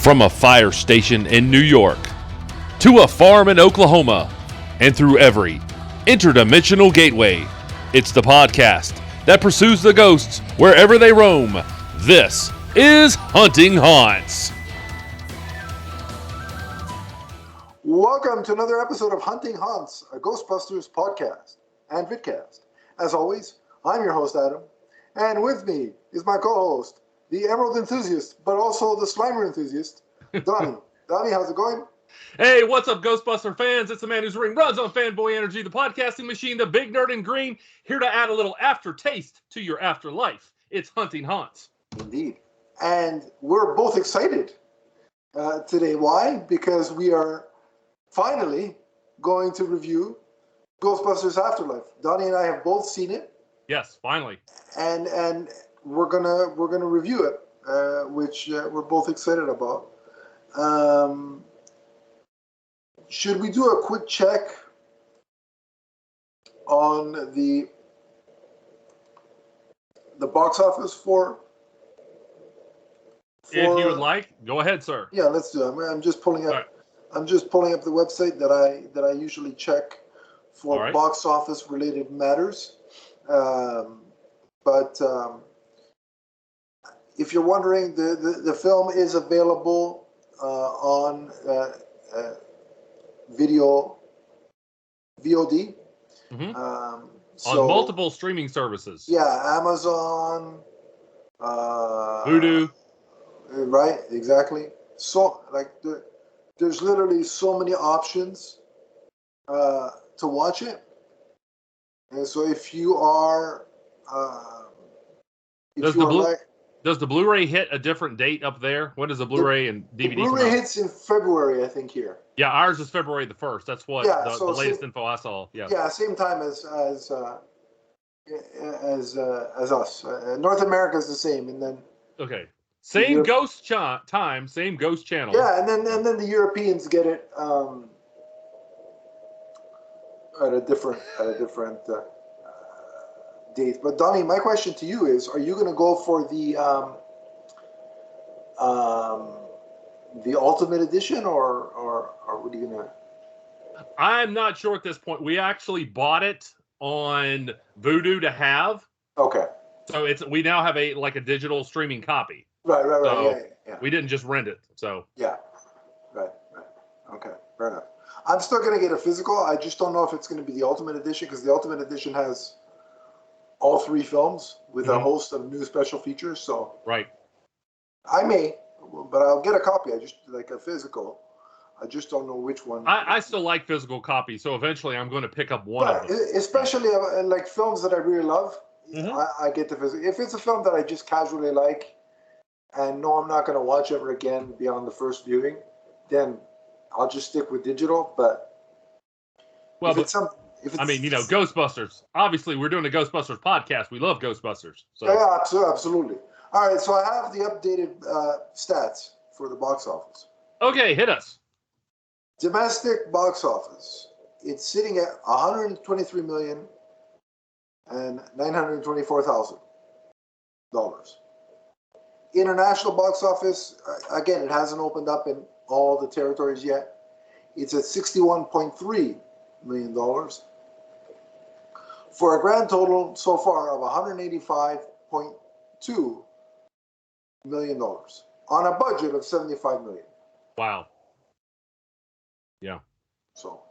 From a fire station in New York, to a farm in Oklahoma, and through every interdimensional gateway, it's the podcast that pursues the ghosts wherever they roam. This is Hunting Haunts. Welcome to another episode of Hunting Haunts, a Ghostbusters podcast and vidcast. As always, I'm your host, Adam, and with me is my co-host, the Emerald enthusiast, but also the Slimer enthusiast, Donnie. Donnie, how's it going? Hey, what's up, Ghostbuster fans? It's the man whose ring runs on fanboy energy, the podcasting machine, the big nerd in green, here to add a little aftertaste to your afterlife. It's Hunting Haunts. Indeed. And we're both excited today. Why? Because we are finally going to review Ghostbusters Afterlife. Donnie and I have both seen it. Yes, finally. And we're gonna review it, which we're both excited about. Should we do a quick check on the box office for? If you would like, go ahead, sir. Yeah, let's do it. I'm just pulling up. Right. I'm just pulling up the website that I usually check for box office related matters. But if you're wondering, the film is available on video VOD. Mm-hmm. On multiple streaming services. Yeah, Amazon, Voodoo. Right, exactly. So, like, there's literally so many options to watch it. And so, if you are, does the Blu-ray hit a different date up there? When does the Blu-ray and DVD come out? Blu-ray hits in February, I think, here. Yeah, ours is February the 1st. That's what the latest info I saw. Yeah. Yeah, same time as us. North America is the same, and then. Okay. Same ghost time, same ghost channel. Yeah, and then the Europeans get it at a different date. But Donnie, my question to you is: are you going to go for the Ultimate Edition, or what are you going to? I'm not sure at this point. We actually bought it on Voodoo to have. Okay. So we now have a digital streaming copy. Right. So yeah. We didn't just rent it. So. Yeah. Right. Okay. Fair enough. I'm still going to get a physical. I just don't know if it's going to be the Ultimate Edition, because the Ultimate Edition has all 3 films with a host of new special features. So. Right. I may, but I'll get a copy. I just like a physical. I just don't know which one. I still like physical copies, so eventually I'm going to pick up one of them. Especially like films that I really love. Mm-hmm. I get the physical. If it's a film that I just casually like, and know I'm not going to watch ever again beyond the first viewing, then I'll just stick with digital. But Ghostbusters. Obviously, we're doing a Ghostbusters podcast. We love Ghostbusters. So. Yeah, absolutely. All right, so I have the updated stats for the box office. Okay, hit us. Domestic box office. It's sitting at $123,924,000. International box office, again, it hasn't opened up in all the territories yet. It's at $61.3 million for a grand total so far of $185.2 million on a budget of $75 million. Wow. Yeah. So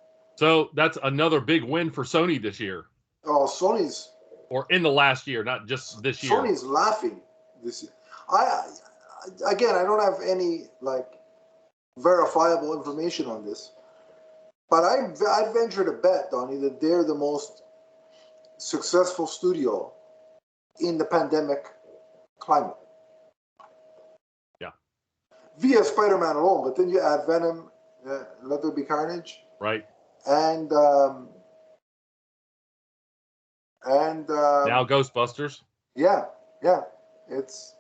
that's another big win for Sony this year. Oh, Sony's. Or in the last year, not just this year. Sony's laughing this year. I don't have any verifiable information on this, but I venture to bet, Donnie, that they're the most successful studio in the pandemic climate. Yeah. Via Spider-Man alone, but then you add Venom, Let There Be Carnage, right, and now Ghostbusters. Yeah, it's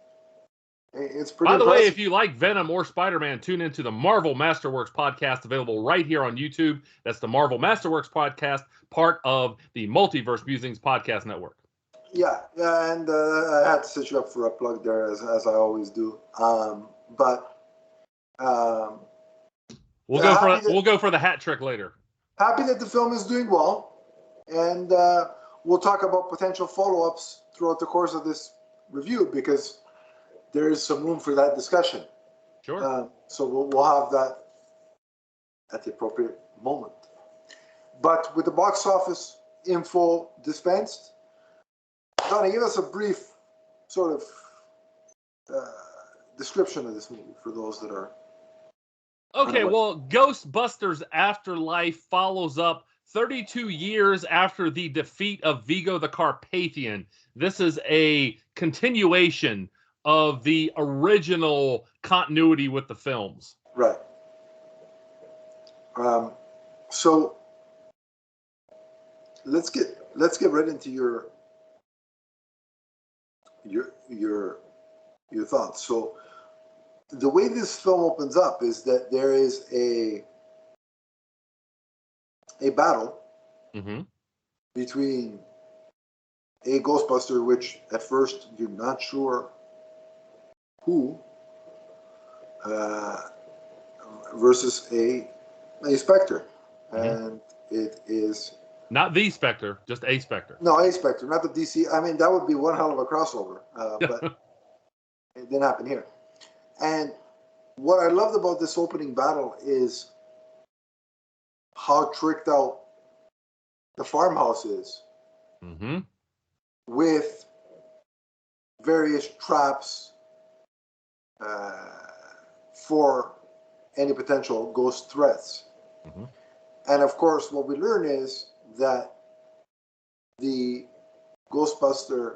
pretty. By the impressive. way, if you like Venom or Spider-Man, tune into the Marvel Masterworks podcast, available right here on YouTube. That's the Marvel Masterworks podcast, part of the Multiverse Musings podcast network. Yeah, and I had to set you up for a plug there, as I always do. But We'll go for the hat trick later. Happy that the film is doing well, and we'll talk about potential follow-ups throughout the course of this review because there is some room for that discussion. Sure. So we'll have that at the appropriate moment. But with the box office info dispensed, Donnie, give us a brief sort of description of this movie for those that are... Okay, well, Ghostbusters Afterlife follows up 32 years after the defeat of Vigo the Carpathian. This is a continuation of the original continuity with the films. Right. So let's get right into your thoughts. So the way this film opens up is that there is a battle between a Ghostbuster, which at first you're not sure who, versus a Spectre, and it is not the Spectre, just a Spectre. No, a Spectre, not the DC. I mean, that would be one hell of a crossover, but it didn't happen here. And what I loved about this opening battle is how tricked out the farmhouse is with various traps for any potential ghost threats. And of course, what we learn is that the Ghostbuster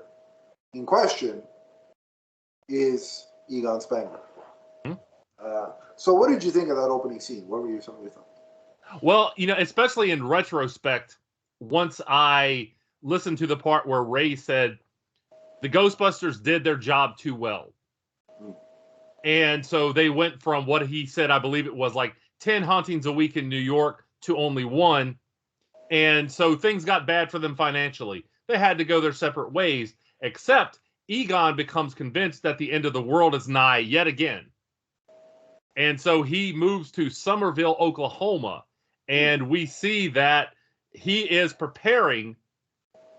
in question is Egon Spengler. So what did you think of that opening scene? What were some of your thoughts? Well, especially in retrospect, once I listened to the part where Ray said the Ghostbusters did their job too well. And so they went from what he said, I believe it was like 10 hauntings a week in New York to only one. And so things got bad for them financially. They had to go their separate ways, except Egon becomes convinced that the end of the world is nigh yet again. And so he moves to Somerville, Oklahoma, and we see that he is preparing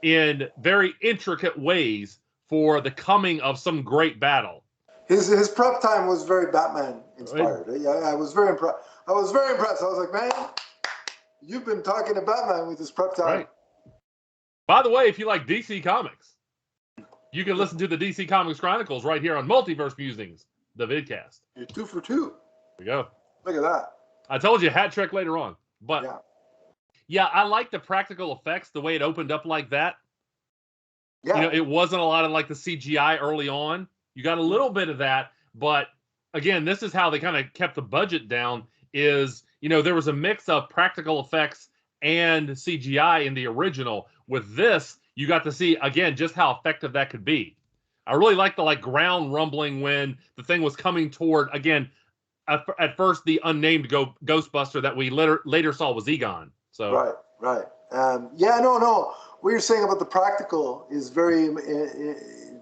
in very intricate ways for the coming of some great battle. His prep time was very Batman inspired. I was very impressed. I was like, man, you've been talking to Batman with his prep time. Right. By the way, if you like DC Comics, you can listen to the DC Comics Chronicles right here on Multiverse Musings, the vidcast. You're 2 for 2. There you go. Look at that. I told you, hat trick later on. But yeah, I like the practical effects, the way it opened up like that. Yeah. It wasn't a lot of like the CGI early on. You got a little bit of that, but again, this is how they kind of kept the budget down is, there was a mix of practical effects and CGI in the original. With this, you got to see, again, just how effective that could be. I really like the ground rumbling when the thing was coming toward, again, at first the unnamed Ghostbuster that we later saw was Egon. So Right. No. What you're saying about the practical is very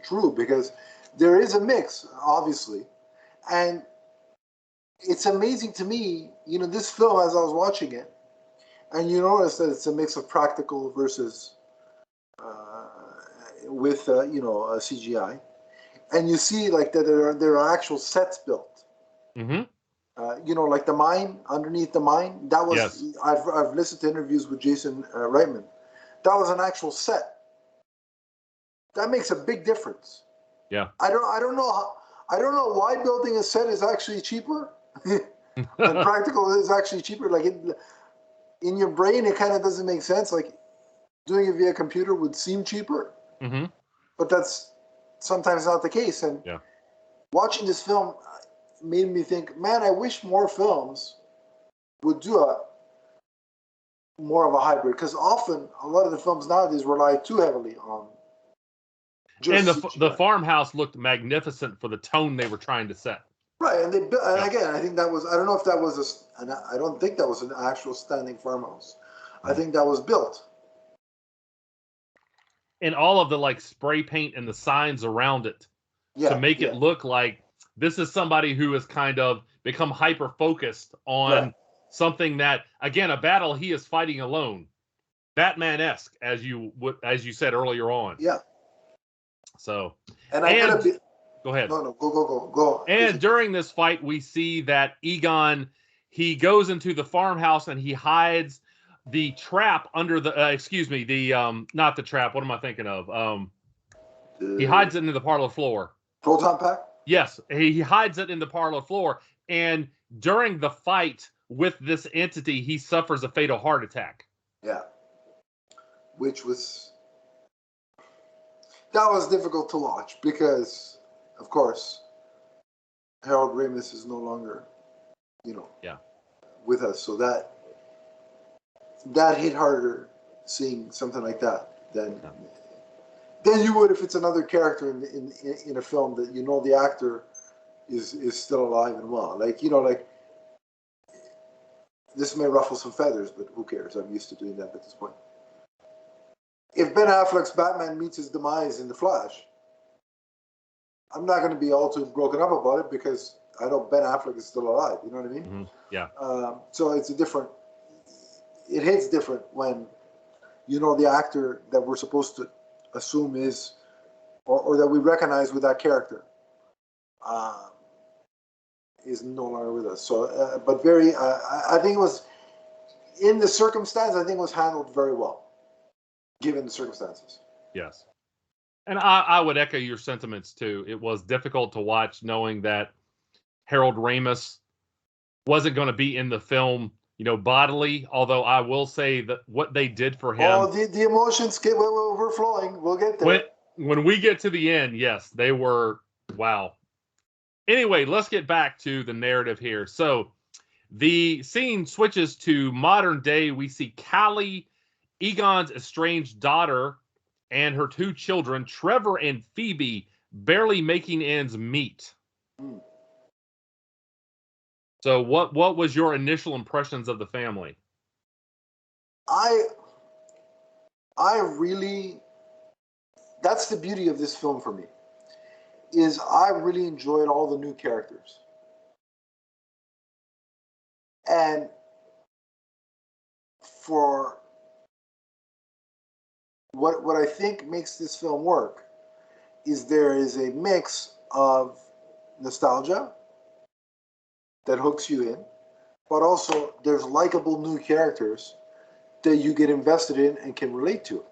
true because there is a mix, obviously, and it's amazing to me. This film, as I was watching it, and you notice that it's a mix of practical versus with CGI, and you see like that there are actual sets built. Like the mine, underneath the mine, that was, yes. I've listened to interviews with Jason Reitman. That was an actual set. That makes a big difference. Yeah. I don't know why building a set is actually cheaper and practical is actually cheaper. Like in your brain, it kind of doesn't make sense. Like doing it via computer would seem cheaper, but that's sometimes not the case. And watching this film made me think, man, I wish more films would do more of a hybrid, because often a lot of the films nowadays rely too heavily on just and the farmhouse looked magnificent for the tone they were trying to set. Right, and again, I think that was, I don't know if that was I don't think that was an actual standing farmhouse. I think that was built. And all of the spray paint and the signs around it to make it look like This is somebody who has kind of become hyper focused on Right. something that, again, a battle he is fighting alone, Batman-esque, as you said earlier on. Yeah. So, And I gotta be. Go ahead. No, go. And during this fight, we see that Egon, he goes into the farmhouse and he hides the trap under the not the trap. What am I thinking of? He hides it into the parlor floor. Proton pack? Yes, he hides it in the parlor floor. And during the fight with this entity, he suffers a fatal heart attack. Yeah. Which was... That was difficult to watch because, of course, Harold Ramis is no longer, with us. So that hit harder seeing something like that than you would if it's another character in a film that the actor is still alive and well. This may ruffle some feathers, but who cares? I'm used to doing that at this point. If Ben Affleck's Batman meets his demise in The Flash, I'm not going to be all too broken up about it because I know Ben Affleck is still alive. You know what I mean? Mm-hmm. Yeah. So it hits different when the actor that we're supposed to assume is, or that we recognize with that character, is no longer with us. So, but I think it was, in the circumstance, I think it was handled very well, given the circumstances. Yes. And I would echo your sentiments too. It was difficult to watch knowing that Harold Ramis wasn't going to be in the film, bodily. Although I will say that what they did for him. Oh, the emotions we're flowing. We'll get there. When we get to the end, yes, they were, wow. Anyway, let's get back to the narrative here. So the scene switches to modern day. We see Callie, Egon's estranged daughter, and her two children, Trevor and Phoebe, barely making ends meet. So what was your initial impressions of the family? I really, that's the beauty of this film for me, is I really enjoyed all the new characters. And for what I think makes this film work is there is a mix of nostalgia that hooks you in, but also there's likable new characters that you get invested in and can relate to.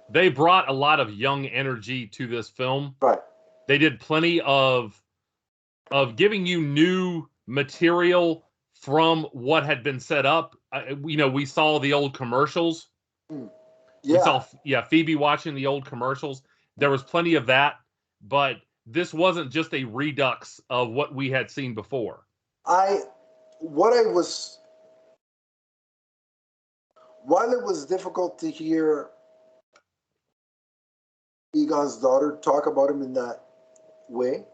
They brought a lot of young energy to this film. Right. They did plenty of giving you new material from what had been set up. We saw the old commercials. Yeah. We saw Phoebe watching the old commercials. There was plenty of that, but this wasn't just a redux of what we had seen before. While it was difficult to hear Egon's daughter talk about him in that way,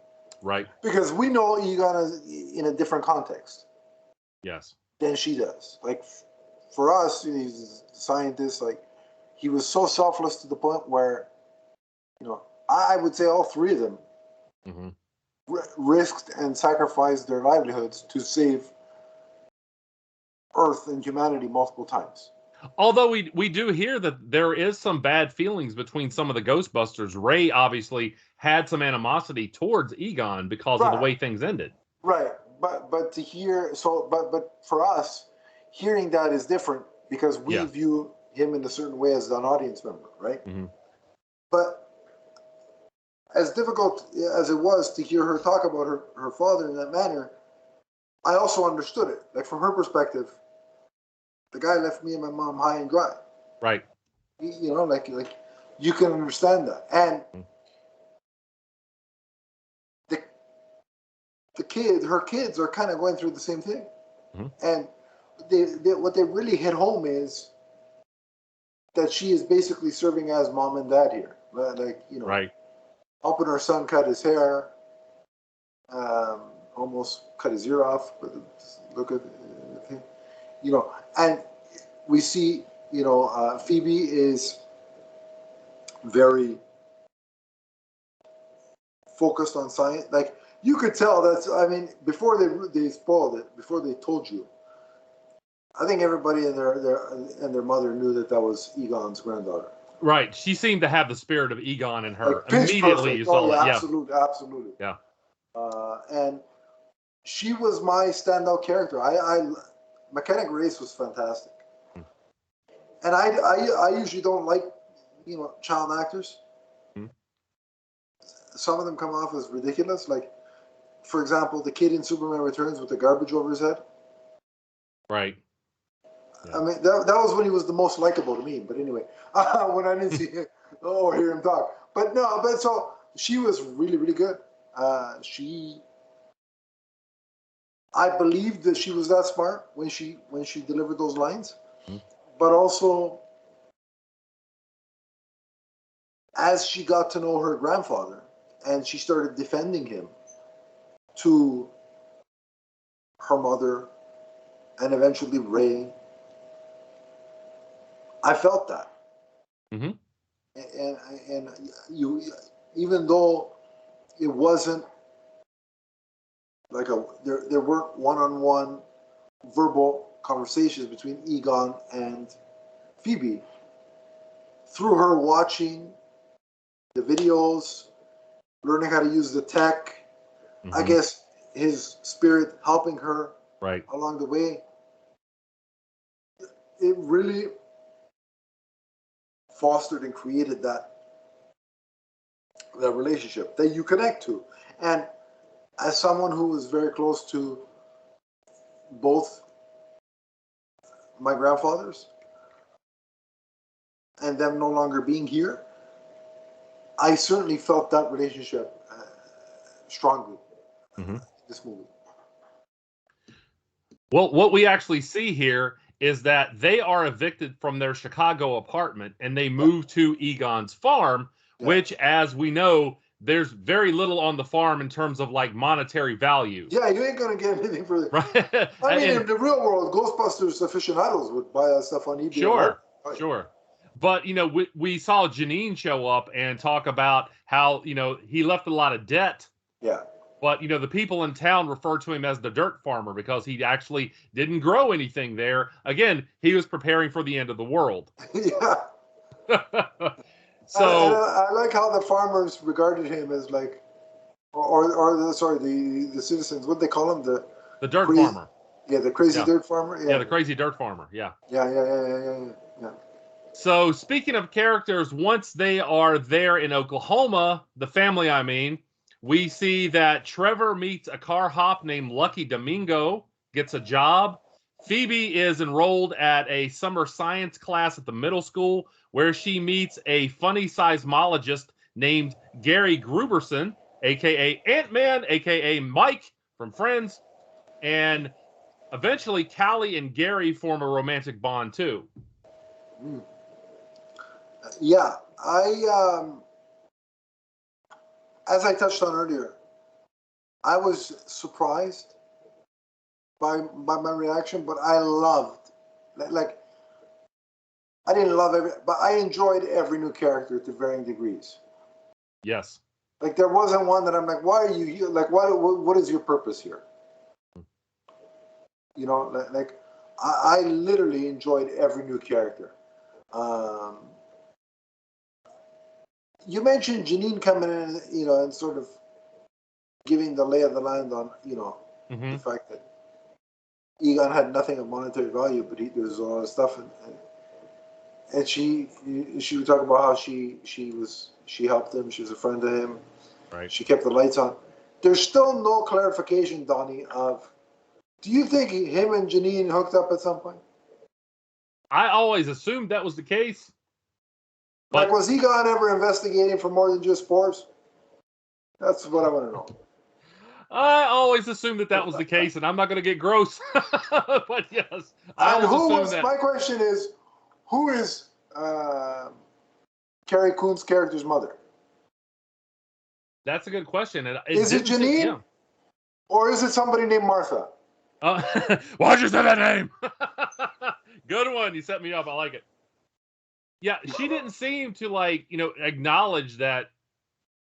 right? Because we know Egon is in a different context. Yes. Than she does. Like, for us, he's a scientist. Like, he was so selfless to the point where, I would say all three of them risked and sacrificed their livelihoods to save Earth and humanity multiple times. Although we do hear that there is some bad feelings between some of the Ghostbusters. Ray obviously had some animosity towards Egon because of the way things ended. Right, but to hear but for us, hearing that is different because we view him in a certain way as an audience member, right? Mm-hmm. But as difficult as it was to hear her talk about her father in that manner, I also understood it. Like, from her perspective, the guy left me and my mom high and dry. Right. Like you can understand that. And her kids are kind of going through the same thing. Mm-hmm. And what they really hit home is that she is basically serving as mom and dad here. Right. Helping her son cut his hair, almost cut his ear off, but look at him. And we see, Phoebe is very focused on science. Like you could tell that's. I mean, before they spoiled it, before they told you, I think everybody and their mother knew that was Egon's granddaughter. Right. She seemed to have the spirit of Egon in her. Like pitch Immediately perfect. you saw yeah, that. Yeah. absolutely. Yeah. And she was my standout character. Mechanic Race was fantastic. And I usually don't like, child actors. Some of them come off as ridiculous. Like, for example, the kid in Superman Returns with the garbage over his head. Right. Yeah. I mean, that was when he was the most likable to me. But anyway, when I didn't see him or hear him talk. But no, so she was really, really good. I believed that she was that smart when she delivered those lines. But also, as she got to know her grandfather and she started defending him to her mother and eventually Ray, I felt that. Mm-hmm. And you, even though it wasn't like there weren't one-on-one verbal conversations between Egon and Phoebe, through her watching the videos, learning how to use the tech, I guess his spirit helping her along the way, it really fostered and created that relationship that you connect to. And as someone who was very close to both my grandfathers and them no longer being here, I certainly felt that relationship strongly in this movie. Well, what we actually see here is that they are evicted from their Chicago apartment and they move to Egon's farm, which, as we know, there's very little on the farm in terms of like monetary value. Yeah, you ain't gonna get anything for it. Right. I mean, in the real world, Ghostbusters aficionados would buy that stuff on eBay. Sure, sure. But, we saw Janine show up and talk about how, he left a lot of debt. Yeah. But, the people in town refer to him as the dirt farmer because he actually didn't grow anything there. Again, he was preparing for the end of the world. Yeah. So and I like how the farmers regarded him as like, the citizens, what they call him, the dirt farmer. Yeah, the crazy dirt farmer. Yeah, the crazy dirt farmer. Yeah. Yeah. So speaking of characters, once they are there in Oklahoma, the family, I mean, we see that Trevor meets a car hop named Lucky Domingo, gets a job. Phoebe is enrolled at a summer science class at the middle school where she meets a funny seismologist named Gary Gruberson, a.k.a. Ant-Man, a.k.a. Mike from Friends. And eventually, Callie and Gary form a romantic bond, too. Yeah, as I touched on earlier, I was surprised by my reaction, but I loved, like, I didn't love but I enjoyed every new character to varying degrees. Yes. Like, there wasn't one that I'm like, why are you here? Like, what is your purpose here? Like, I literally enjoyed every new character. You mentioned Janine coming in, and sort of giving the lay of the land on, the fact that Egon had nothing of monetary value, but there was a lot of stuff, and she would talk about how she helped him, she was a friend to him, right? She kept the lights on. There's still no clarification, Donnie, of do you think him and Janine hooked up at some point? I always assumed that was the case. But was Egon ever investigating for more than just spores? That's what I want to know. I always assumed that was the case, and I'm not going to get gross. But yes, I always assumed that. My question is, who is Carrie Coon's character's mother? That's a good question. And is it Janine? Or is it somebody named Martha? Why'd you say that name? Good one. You set me up. I like it. Yeah, she didn't seem to acknowledge that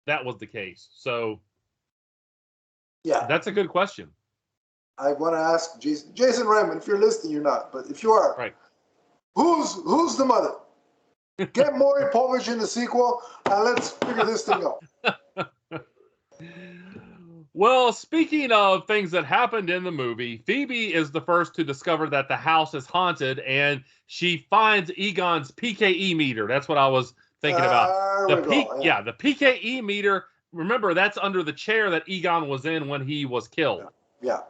that was the case. So Yeah. that's a good question. I want to ask Jason Raymond, if you're listening, you're not, but if you are, Right. who's the mother? Get Maury Povich in the sequel, and let's figure this thing out. Well, speaking of things that happened in the movie, Phoebe is the first to discover that the house is haunted, and she finds Egon's PKE meter. That's what I was thinking about. There we go. Yeah. The PKE meter. Remember, that's under the chair that Egon was in when he was killed. Yeah.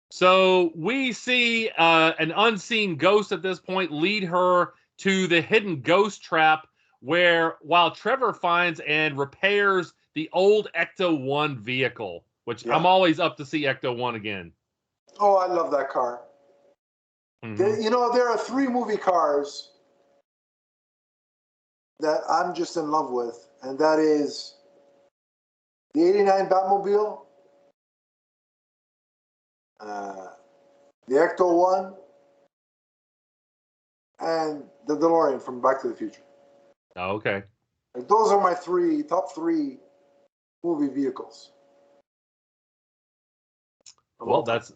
So we see an unseen ghost at this point lead her to the hidden ghost trap, where while Trevor finds and repairs the old Ecto-1 vehicle, which I'm always up to see Ecto-1 again. Oh, I love that car. Mm-hmm. There are 3 movie cars that I'm just in love with, and that is the 89 Batmobile, the Ecto-1, and the DeLorean from Back to the Future. Oh, okay. Like, those are my top 3 movie vehicles. Well, that's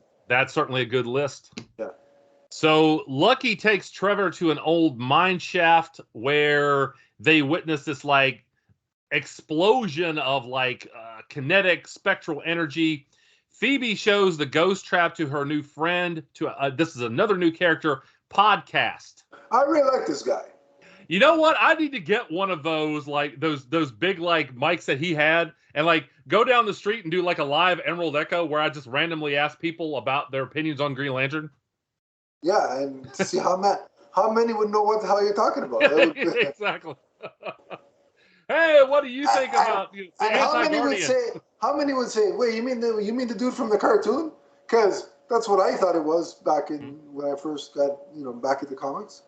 certainly a good list. Yeah. So Lucky takes Trevor to an old mine shaft where they witness this like explosion of like kinetic spectral energy. Phoebe shows the ghost trap to her new friend. This is another new character, Podcast. I really like this guy. You know what? I need to get one of those, like those big like mics that he had, and like go down the street and do like a live Emerald Echo where I just randomly ask people about their opinions on Green Lantern. Yeah, and see how many would know what the hell you're talking about. Exactly. Hey, what do you think about the Anti-Guardian? How many would say, wait, you mean the dude from the cartoon? Because that's what I thought it was back in when I first got back at the comics.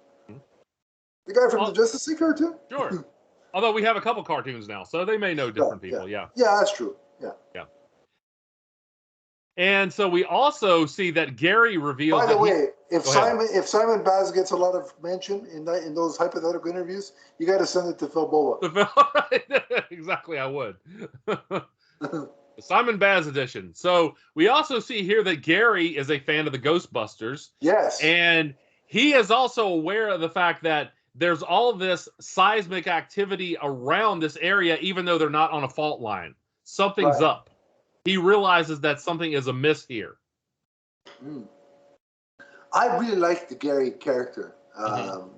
The guy from the Justice League cartoon? Sure. Although we have a couple cartoons now, so they may know different people. Yeah. Yeah, that's true. Yeah. And so we also see that Gary reveals. By the way, if Simon Baz gets a lot of mention in those hypothetical interviews, you got to send it to Phil Bola. Exactly, I would. Simon Baz edition. So we also see here that Gary is a fan of the Ghostbusters. Yes. And he is also aware of the fact that there's all this seismic activity around this area, even though they're not on a fault line. Something's up. He realizes that something is amiss here. I really like the Gary character. And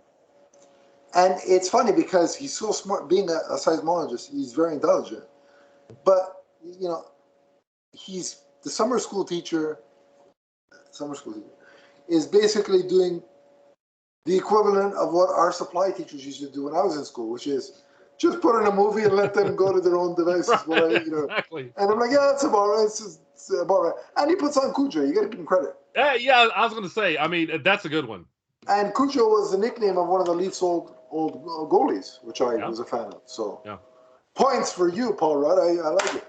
it's funny because he's so smart. Being a seismologist, he's very intelligent. But, he's the summer school teacher is basically doing the equivalent of what our supply teachers used to do when I was in school, which is just put in a movie and let them go to their own devices. Exactly. And I'm like, yeah, that's about right. It's about right. And he puts on Cujo. You got to give him credit. Yeah, I was going to say, I mean, that's a good one. And Cujo was the nickname of one of the Leafs' old goalies, which I was a fan of. So, points for you, Paul Rudd. I like it.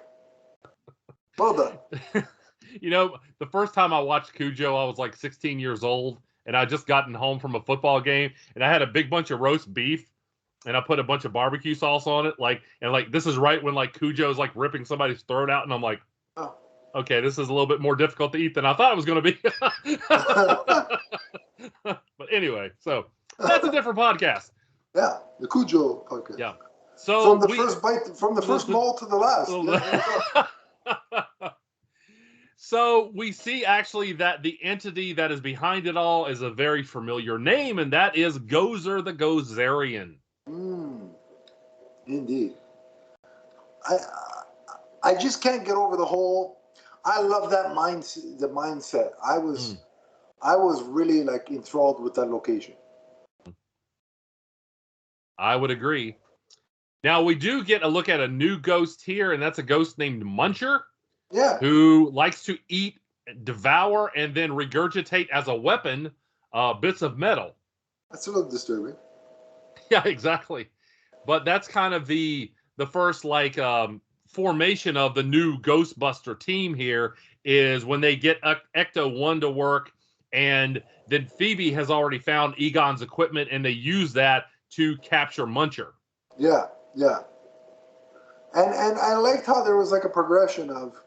Well done. The first time I watched Cujo, I was like 16 years old, and I just gotten home from a football game, and I had a big bunch of roast beef, and I put a bunch of barbecue sauce on it, and this is right when Cujo's ripping somebody's throat out, and I'm like, okay, this is a little bit more difficult to eat than I thought it was going to be. But anyway, so that's a different podcast. Yeah, the Cujo podcast. Yeah. So from the first mole to the last. So we see actually that the entity that is behind it all is a very familiar name, and that is Gozer the Gozerian. Indeed. I just can't get over the whole. I love that mindset. I was really enthralled with that location. I would agree. Now we do get a look at a new ghost here, and that's a ghost named Muncher. Yeah. Who likes to eat, devour, and then regurgitate as a weapon bits of metal. That's a little disturbing. Yeah, exactly. But that's kind of the first formation of the new Ghostbuster team here is when they get Ecto-1 to work, and then Phoebe has already found Egon's equipment, and they use that to capture Muncher. Yeah. And I liked how there was like a progression of,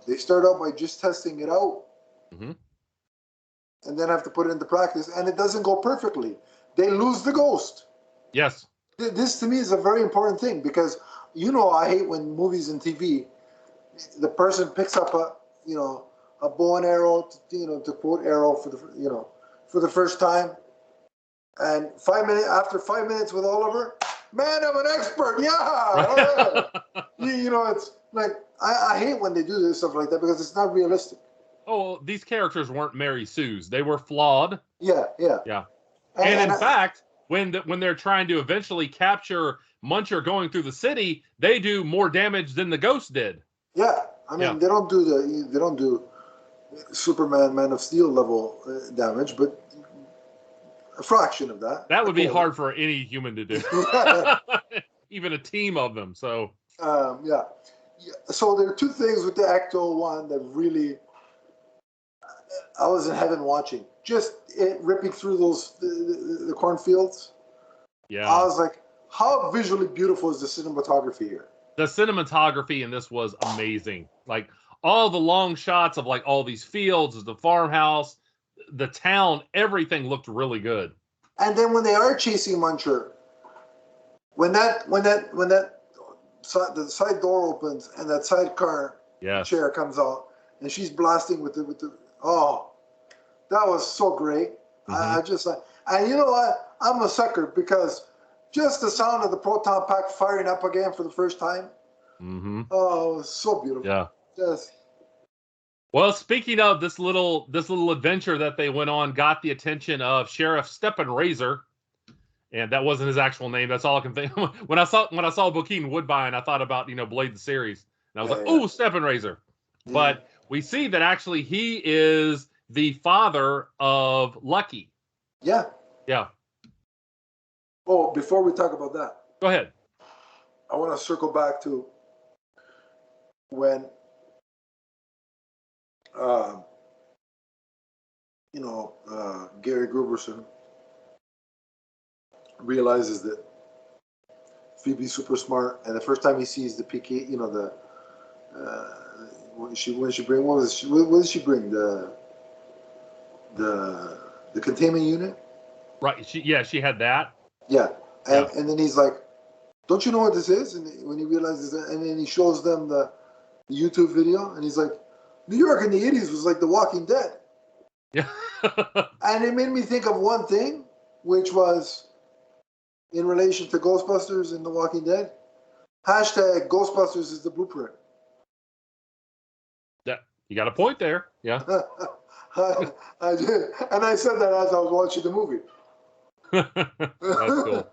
they start out by just testing it out, Mm-hmm. and then have to put it into practice, and it doesn't go perfectly. They lose the ghost. Yes. This to me is a very important thing, because I hate when movies and TV, the person picks up a bow and arrow, to quote Arrow for the first time, and after 5 minutes with Oliver, man, I'm an expert. Yeah, all right. It's like I hate when they do this stuff like that, because it's not realistic. Oh, these characters weren't Mary Sue's. They were flawed. Yeah. Yeah. And in fact, when they're trying to eventually capture Muncher going through the city, they do more damage than the ghost did. Yeah, I mean, they don't do Superman, Man of Steel level damage, but a fraction of that. That would be hard for any human to do. Even a team of them. So yeah. So there are two things with the Ecto one that really, I was in heaven watching. Just it ripping through the cornfields. yeah, I was like, how visually beautiful is the cinematography here? the cinematography in this was amazing. Like all the long shots of like all these fields, the farmhouse, the town, everything looked really good. And then when they are chasing Muncher, when the side door opens and that sidecar chair comes out, and she's blasting with the that was so great. Mm-hmm. I just and you know what? I'm a sucker, because just the sound of the proton pack firing up again for the first time. Mm-hmm. Oh, it was so beautiful. Yeah. Just. Well, speaking of this little adventure that they went on, got the attention of Sheriff Steppenrazor, and that wasn't his actual name. That's all I can think. When I saw Bokeem Woodbine, I thought about Blade the series, and I was like, "Oh, Steppenrazor." Yeah. But we see that actually he is the father of Lucky. Yeah. Yeah. Oh, before we talk about that, go ahead. I want to circle back to when Gary Gruberson realizes that Phoebe's super smart, and the first time he sees the PK, what did she bring? What did she bring? The containment unit. Right. She had that. Yeah, and then he's like, "Don't you know what this is?" And when he realizes that, and then he shows them the YouTube video, and he's like, "New York in the '80s was like The Walking Dead." Yeah. And it made me think of one thing, which was in relation to Ghostbusters and The Walking Dead. Hashtag Ghostbusters is the blueprint. Yeah, you got a point there. Yeah. I did. And I said that as I was watching the movie. That's cool.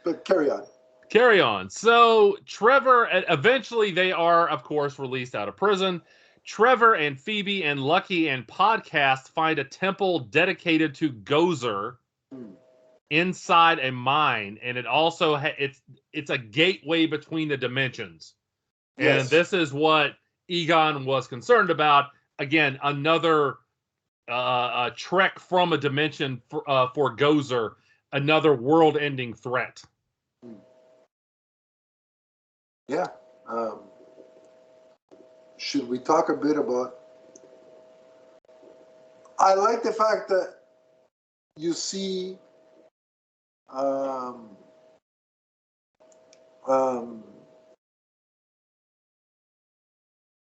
But carry on. Carry on. So Trevor, eventually they are, of course, released out of prison. Trevor and Phoebe and Lucky and Podcast find a temple dedicated to Gozer inside a mine, and it also it's a gateway between the dimensions. Yes. And this is what Egon was concerned about. Again, another trek from a dimension for Gozer, another world-ending threat. Yeah. Should we talk a bit about... I like the fact that you see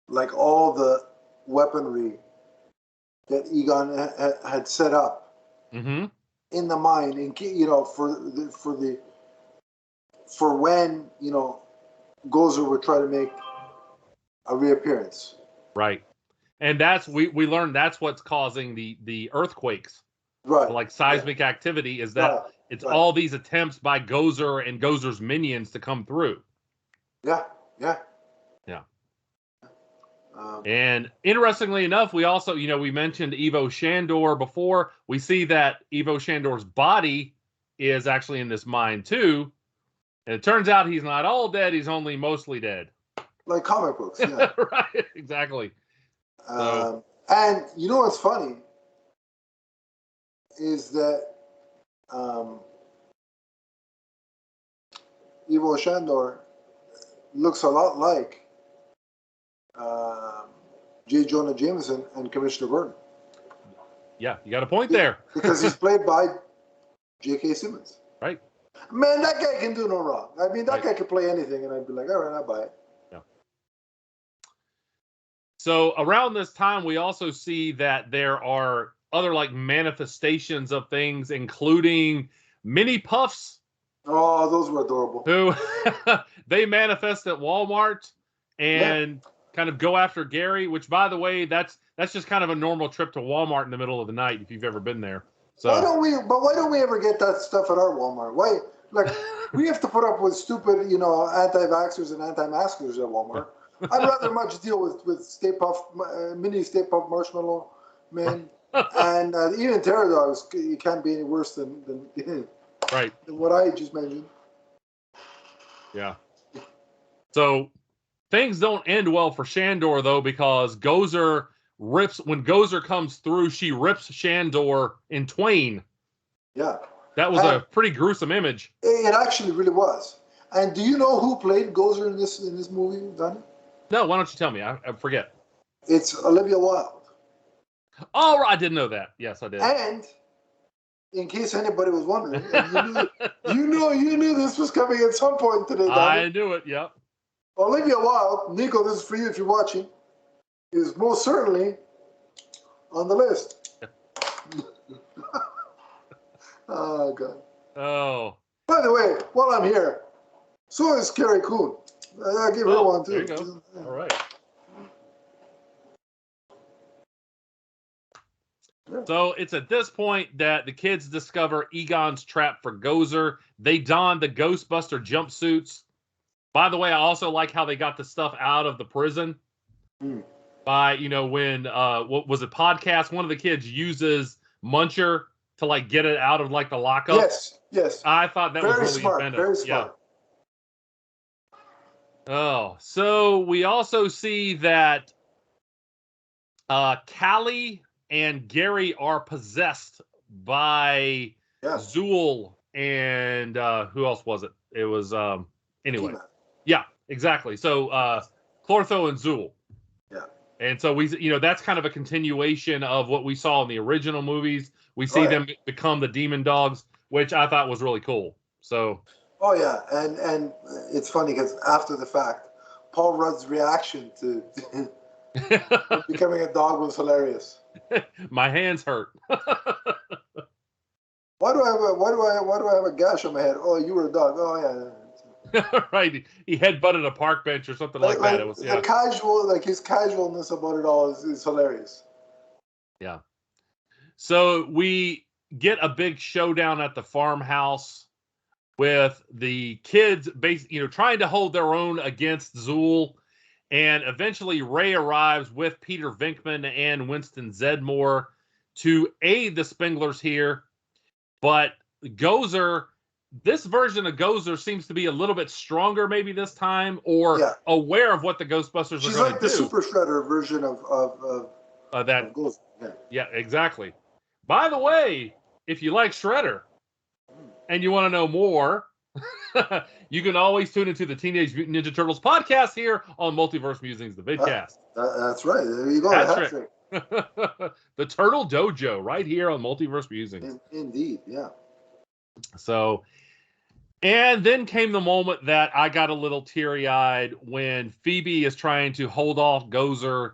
like all the weaponry that Egon had set up in the mine, and for when Gozer would try to make a reappearance. Right, and that's we learned that's what's causing the earthquakes. Right, like seismic activity is that it's all these attempts by Gozer and Gozer's minions to come through. Yeah. And interestingly enough, we also, we mentioned Ivo Shandor before. We see that Ivo Shandor's body is actually in this mine too. And it turns out he's not all dead. He's only mostly dead. Like comic books, yeah. Right, exactly. And you know what's funny is that Ivo Shandor looks a lot like J. Jonah Jameson and Commissioner Gordon. Yeah, you got a point there. Because he's played by J.K. Simmons. Right. Man, that guy can do no wrong. I mean, that Right. guy can play anything, and I'd be like, all right, I'll buy it. Yeah. So around this time, we also see that there are other like manifestations of things, including mini puffs. Oh, those were adorable. Who they manifest at Walmart and kind of go after Gary, which, by the way, that's just kind of a normal trip to Walmart in the middle of the night if you've ever been there. So why don't we ever get that stuff at our Walmart? Why, like, we have to put up with stupid, anti-vaxxers and anti-maskers at Walmart. I'd rather much deal with Stay Puft, mini Stay Puft Marshmallow Man, and even Terror Dogs. You can't be any worse than right than what I just mentioned. Yeah. So things don't end well for Shandor though, because Gozer when Gozer comes through, she rips Shandor in twain. Yeah. That was a pretty gruesome image. It actually really was. And do you know who played Gozer in this movie, Donnie? No, why don't you tell me? I forget. It's Olivia Wilde. Oh, I didn't know that. Yes, I did. And in case anybody was wondering, you knew this was coming at some point today, Donnie. I knew it. Yep. Olivia Wilde, Nico, this is for you if you're watching, is most certainly on the list. Oh, God. Oh. By the way, while I'm here, so is Carrie Coon. I'll give her one, too. There you go. All right. Yeah. So it's at this point that the kids discover Egon's trap for Gozer. They don the Ghostbuster jumpsuits. By the way, I also like how they got the stuff out of the prison by, when, what was it, podcast? One of the kids uses Muncher to, like, get it out of, like, the lockup. Yes. I thought that was really smart, inventive. very smart. Yeah. Oh, so we also see that Callie and Gary are possessed by Zool and who else was it? It was anyway. Tina. Yeah, exactly. So Clortho and Zool. Yeah. And so that's kind of a continuation of what we saw in the original movies. We see them become the demon dogs, which I thought was really cool. So. Oh yeah, and it's funny because after the fact, Paul Rudd's reaction to becoming a dog was hilarious. My hands hurt. Why do I have a gash on my head? Oh, you were a dog. Oh yeah. Right. He headbutted a park bench or something like that. It was the casual, like his casualness about it all is hilarious. Yeah. So we get a big showdown at the farmhouse with the kids trying to hold their own against Zool. And eventually Ray arrives with Peter Venkman and Winston Zedmore to aid the Spenglers here. But Gozer, this version of Gozer seems to be a little bit stronger maybe this time, or aware of what the Ghostbusters are going to do. She's like the Super Shredder version of Gozer. Yeah, exactly. By the way, if you like Shredder and you want to know more, you can always tune into the Teenage Mutant Ninja Turtles podcast here on Multiverse Musings, the vidcast. That's right. There you go. Patrick. The Turtle Dojo right here on Multiverse Musings. Indeed, yeah. So, and then came the moment that I got a little teary-eyed when Phoebe is trying to hold off Gozer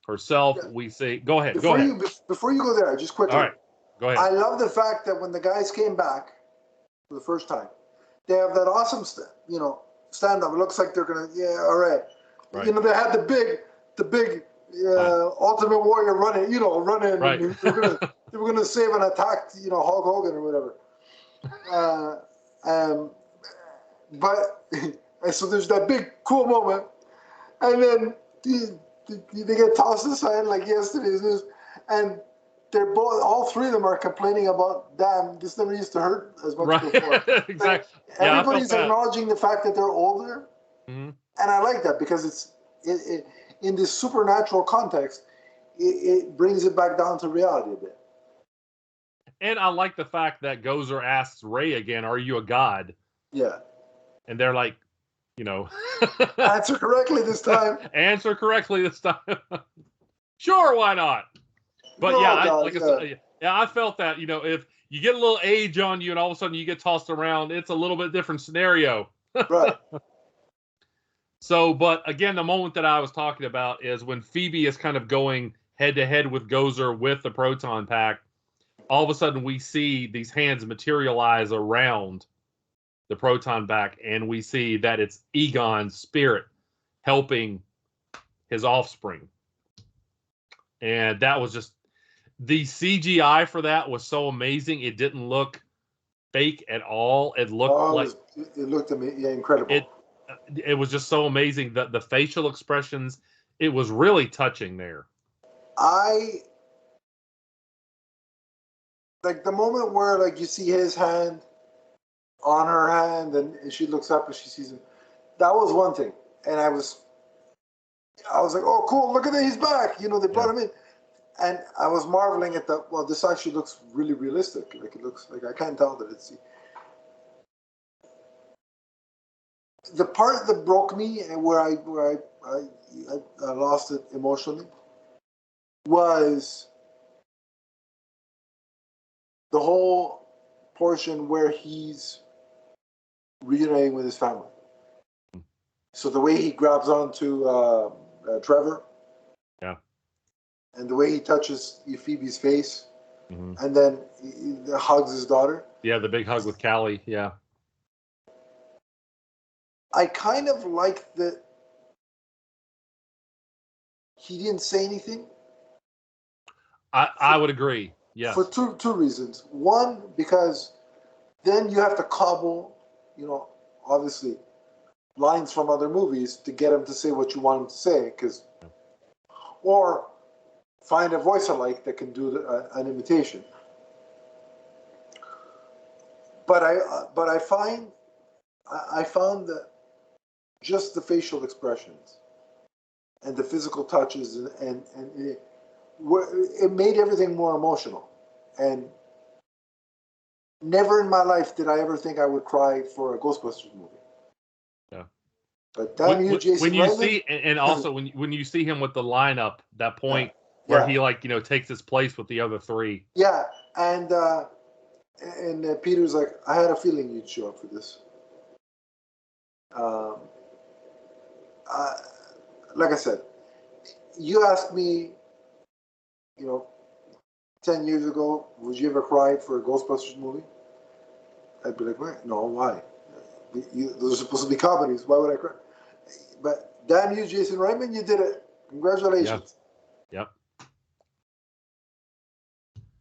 herself. Yeah. We say, go ahead. Before you go there, just quickly. All right, go ahead. I love the fact that when the guys came back for the first time, they have that awesome, stand-up. It looks like they're gonna, all right. They had the big Ultimate Warrior running. Right. And they were gonna save and attack, Hulk Hogan or whatever. But so there's that big cool moment, and then they get tossed aside like yesterday's news, and they're all three of them are complaining about, damn, this never used to hurt as much before. Exactly. Like, everybody's acknowledging the fact that they're older, and I like that because it's in this supernatural context, it brings it back down to reality a bit. And I like the fact that Gozer asks Ray again, "Are you a god?" Yeah. and they're like, answer correctly this time. Answer correctly this time. Sure, why not? But No, yeah, God, like I said, I felt that, if you get a little age on you and all of a sudden you get tossed around, it's a little bit different scenario. Right. So, but again, the moment that I was talking about is when Phoebe is kind of going head to head with Gozer with the proton pack. All of a sudden, we see these hands materialize around the proton pack, and we see that it's Egon's spirit helping his offspring. And that was just the CGI for that was so amazing. It didn't look fake at all. It looked it looked incredible. It was just so amazing that the facial expressions, it was really touching there. I like the moment where like you see his hand on her hand and she looks up and she sees him. That was one thing. And I was like, oh cool, look at that, he's back. They brought him in. And I was marveling at this actually looks really realistic. Like it looks like I can't tell that it's the part that broke me and where I lost it emotionally was the whole portion where he's reuniting with his family. So the way he grabs onto Trevor, and the way he touches Phoebe's face, and then he hugs his daughter. Yeah, the big hug with Callie. Yeah. I kind of liked that he didn't say anything. I would agree. Yes. For two reasons. One, because then you have to cobble, obviously, lines from other movies to get him to say what you want him to say, or find a voice alike that can do an imitation. But I found that just the facial expressions and the physical touches and it made everything more emotional. And never in my life did I ever think I would cry for a Ghostbusters movie. Yeah. But damn you, Jason when you Reitman. See, and also when you see him with the lineup, that point where he takes his place with the other three. Yeah, and Peter's like, I had a feeling you'd show up for this. Like I said, you asked me, 10 years ago, would you ever cry for a Ghostbusters movie? I'd be like, what? No, why? Those are supposed to be comedies. Why would I cry? But damn you, Jason Reitman, you did it. Congratulations. Yep.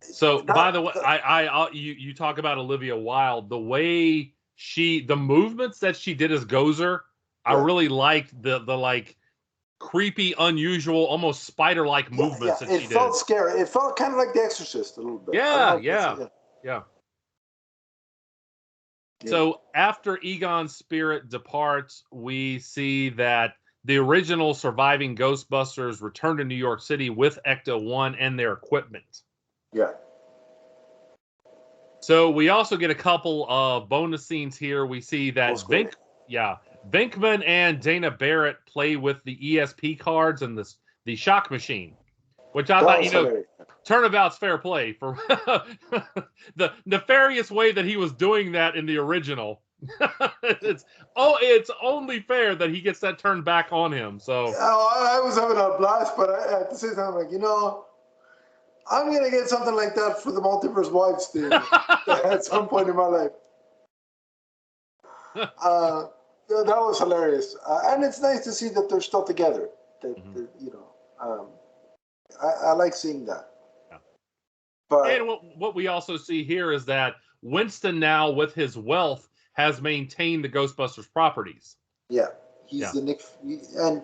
So, by the way, you talk about Olivia Wilde. The way the movements that she did as Gozer, I really liked the creepy, unusual, almost spider-like movements that she did. It felt scary. It felt kind of like The Exorcist a little bit. Yeah. So after Egon's spirit departs, we see that the original surviving Ghostbusters return to New York City with Ecto-1 and their equipment. Yeah. So we also get a couple of bonus scenes here. We see that Venkman and Dana Barrett play with the ESP cards and the shock machine, which I thought, turnabout's fair play for the nefarious way that he was doing that in the original. It's only fair that he gets that turned back on him. So I was having a blast, but at the same time, like, I'm gonna get something like that for the Multiverse Wives thing at some point in my life. That was hilarious, and it's nice to see that they're still together. I like seeing that. Yeah. But and what we also see here is that Winston now, with his wealth, has maintained the Ghostbusters properties. Yeah, he's the Nick, and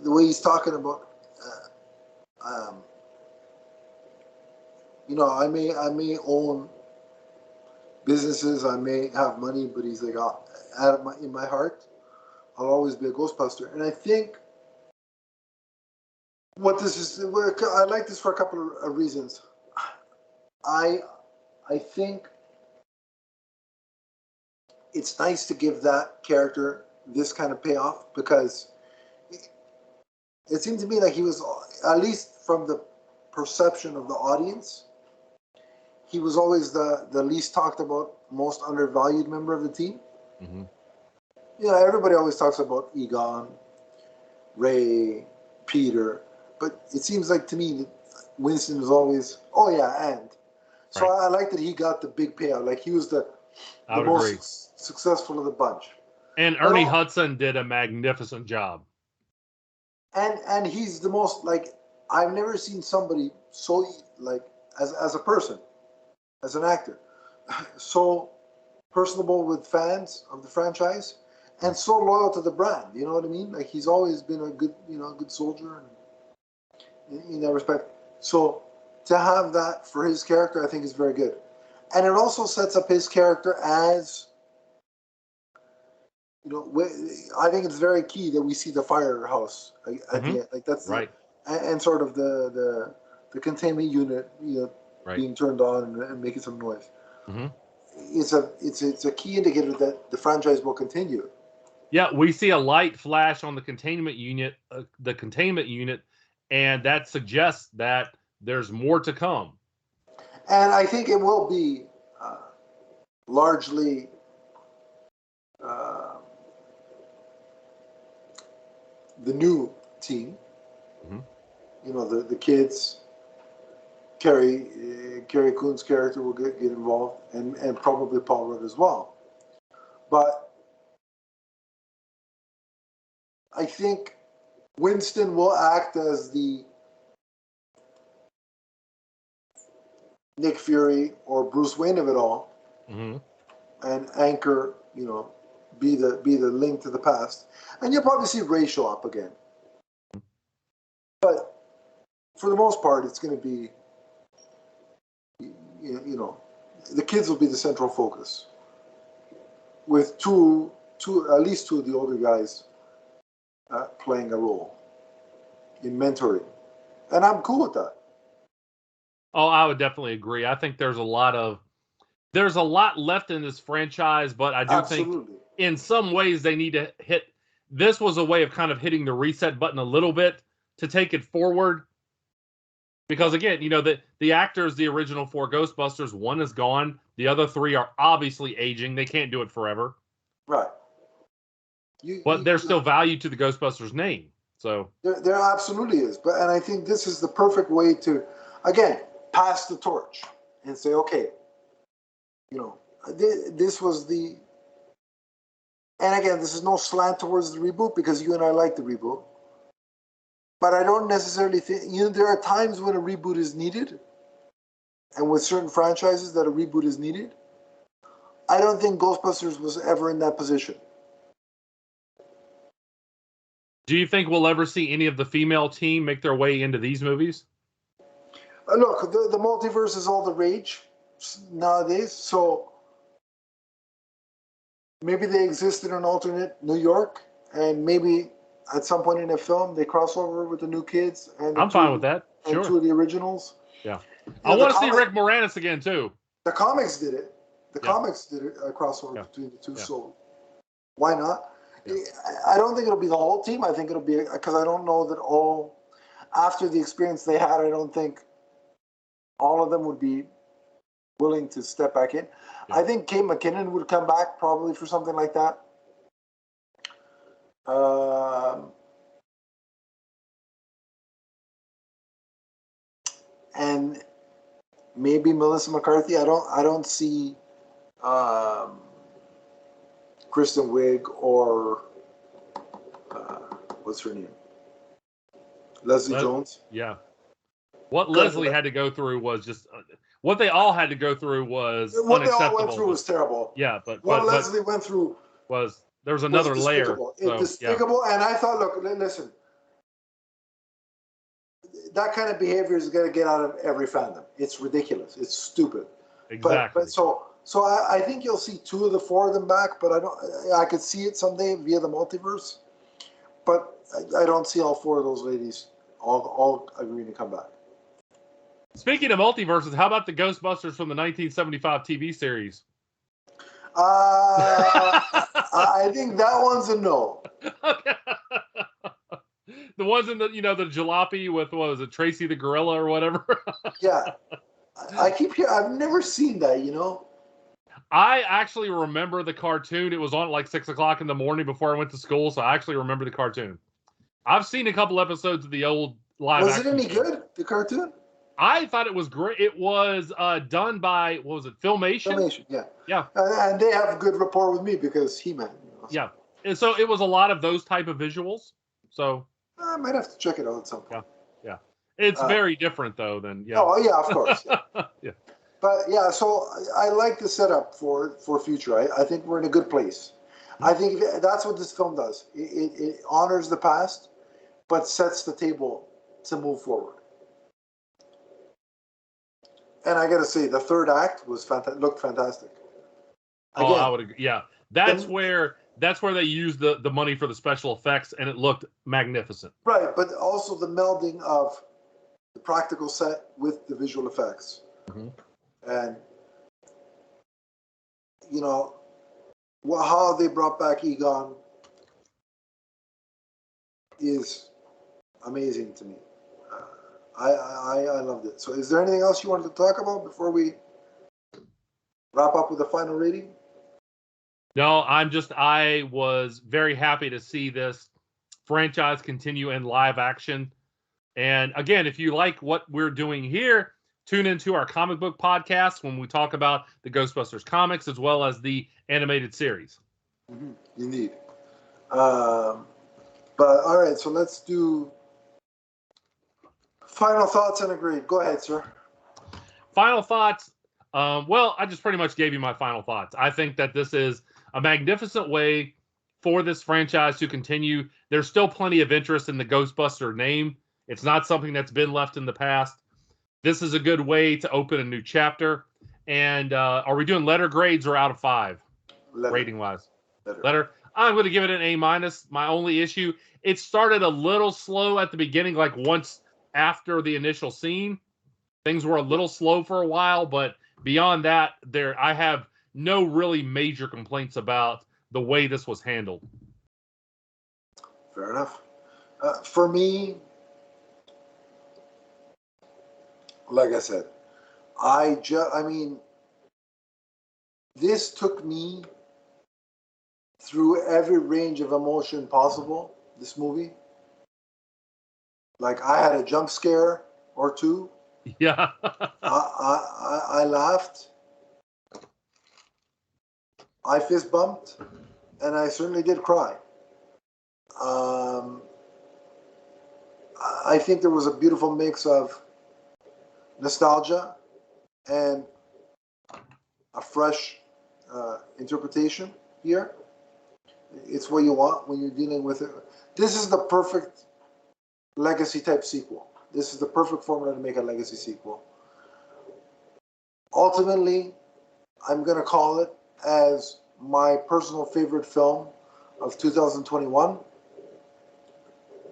the way he's talking about. I may own businesses, I may have money, but he's like, in my heart, I'll always be a Ghostbuster. And I think what this is, I like this for a couple of reasons. I think it's nice to give that character this kind of payoff, because it seemed to me like he was, at least from the perception of the audience, he was always the least talked about, most undervalued member of the team. Mm-hmm. You know, everybody always talks about Egon, Ray, Peter, but it seems like to me that Winston was always, oh yeah, and. So Right. I like that he got the big payout. Like he was the I would agree. most successful of the bunch. And Ernie Hudson did a magnificent job. And he's the most, like, I've never seen somebody so, like, as a person, as an actor, so personable with fans of the franchise, and so loyal to the brand. You know what I mean? Like, he's always been a good, good soldier, and in that respect. So to have that for his character, I think is very good, and it also sets up his character as, I think it's very key that we see the firehouse at the end. Like that's right, and sort of the containment unit, right, being turned on and making some noise. Mm-hmm. It's a key indicator that the franchise will continue. Yeah, we see a light flash on the containment unit, and that suggests that there's more to come. And I think it will be largely the new team. Mm-hmm. The kids. Carrie Coon's character will get involved, and probably Paul Rudd as well. But I think Winston will act as the Nick Fury or Bruce Wayne of it all, Mm-hmm. and anchor, be the link to the past. And you'll probably see Ray show up again. But for the most part, it's going to be, the kids will be the central focus, with at least two of the older guys playing a role in mentoring, and I'm cool with that. Oh, I would definitely agree. I think there's a lot left in this franchise, but I do think in some ways they need to hit. This was a way of kind of hitting the reset button a little bit to take it forward. Because again, the actors, the original 4 Ghostbusters, one is gone. The other 3 are obviously aging. They can't do it forever. Right. But there's still value to the Ghostbusters name. So there absolutely is. And I think this is the perfect way to, again, pass the torch and say, okay, this was the, and again, this is no slant towards the reboot, because you and I like the reboot. But I don't necessarily think, there are times when a reboot is needed, and with certain franchises that a reboot is needed. I don't think Ghostbusters was ever in that position. Do you think we'll ever see any of the female team make their way into these movies? Look, the multiverse is all the rage nowadays, so maybe they exist in an alternate New York, and maybe at some point in a film they cross over with the new kids. And I'm fine with that. Sure. And 2 of the originals. Yeah. I want to see Rick Moranis again, too. The comics did it. The comics did a crossover between the two, so why not? Yeah. I don't think it'll be the whole team. I think it'll be, because I don't know that all, after the experience they had, I don't think all of them would be willing to step back in. Yeah. I think Kate McKinnon would come back probably for something like that. And maybe Melissa McCarthy. I don't see Kristen Wiig or what's her name? Leslie Jones. Yeah. What Leslie had to go through was just what they all had to go through was what unacceptable. They all went through was terrible. Yeah, but what Leslie went through was there was another layer. Despicable. And I thought, look, listen, that kind of behavior is going to get out of every fandom. It's ridiculous. It's stupid. Exactly. But so I think you'll see 2 of the 4 of them back, but I could see it someday via the multiverse. But I don't see all 4 of those ladies all agreeing to come back. Speaking of multiverses, how about the Ghostbusters from the 1975 TV series? I think that one's a no. Okay. The ones in the the jalopy with what was it, Tracy the gorilla or whatever. Yeah, I keep hearing. I've never seen that. I actually remember the cartoon. It was on at like 6 o'clock in the morning before I went to school, so I actually remember the cartoon. I've seen a couple episodes of the old live Was it action any show. good? The cartoon? I thought it was great. It was done by, what was it, Filmation? Filmation, yeah. Yeah, And they have a good rapport with me because He-Man. yeah. And so it was a lot of those type of visuals. So I might have to check it out at some yeah, point. yeah. It's very different though than Oh yeah, of course. Yeah. yeah. But yeah, so I like the setup for future. I think we're in a good place. I think that's what this film does. It honors the past, but sets the table to move forward. And I got to say, the third act was looked fantastic. Oh, I Again, would agree. Yeah, that's where they used the money for the special effects, and it looked magnificent. right, but also the melding of the practical set with the visual effects, and how they brought back Egon is amazing to me. I loved it. So, is there anything else you wanted to talk about before we wrap up with a final rating? No, I was very happy to see this franchise continue in live action. And again, if you like what we're doing here, tune into our comic book podcast when we talk about the Ghostbusters comics as well as the animated series. Mm-hmm. Indeed. But all right, so let's do final thoughts and a grade. Go ahead, sir. Final thoughts. Well, I just pretty much gave you my final thoughts. I think that this is a magnificent way for this franchise to continue. There's still plenty of interest in the Ghostbuster name. It's not something that's been left in the past. This is a good way to open a new chapter. And are we doing letter grades or out of 5? Rating wise? Letter. I'm going to give it an A-. My only issue, it started a little slow at the beginning, like once after the initial scene. Things were a little slow for a while, but beyond that, I have no really major complaints about the way this was handled. Fair enough. For me, like I said, I mean, this took me through every range of emotion possible, this movie. Like, I had a jump scare or two. Yeah. I laughed. I fist bumped. And I certainly did cry. I think there was a beautiful mix of nostalgia and a fresh interpretation here. It's what you want when you're dealing with it. This is the perfect legacy type sequel. This is the perfect formula to make a legacy sequel. Ultimately, I'm going to call it as my personal favorite film of 2021.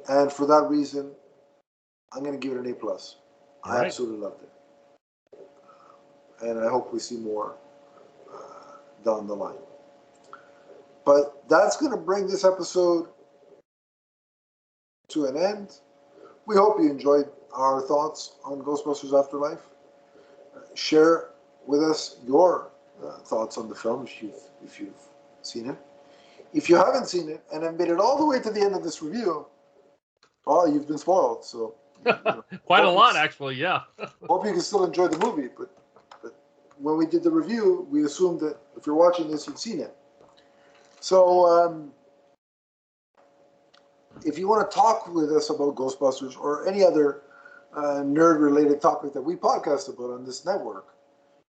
And for that reason, I'm going to give it an A+. I absolutely loved it. And I hope we see more down the line. But that's going to bring this episode to an end. We hope you enjoyed our thoughts on Ghostbusters Afterlife. Share with us your thoughts on the film if you've seen it. If you haven't seen it and have made it all the way to the end of this review, well, you've been spoiled. So quite a lot, actually. Yeah. Hope you can still enjoy the movie, but when we did the review, we assumed that if you're watching this, you've seen it. So if you want to talk with us about Ghostbusters or any other nerd-related topic that we podcast about on this network,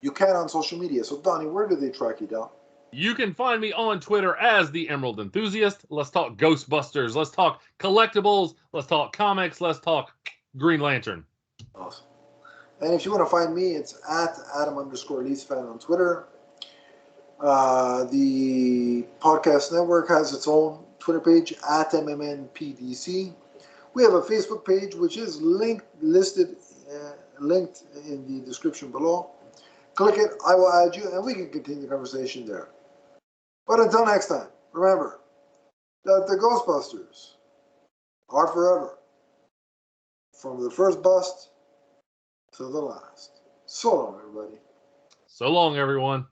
you can on social media. So, Donnie, where do they track you down? You can find me on Twitter as the Emerald Enthusiast. Let's talk Ghostbusters. Let's talk collectibles. Let's talk comics. Let's talk Green Lantern. Awesome. And if you want to find me, it's at Adam_LeafsFan on Twitter. The podcast network has its own Twitter page at MMNPDC. We have a Facebook page which is linked in the description below. Click it, I will add you, and we can continue the conversation there. But until next time, remember that the Ghostbusters are forever. From the first bust to the last. So long, everybody. So long, everyone.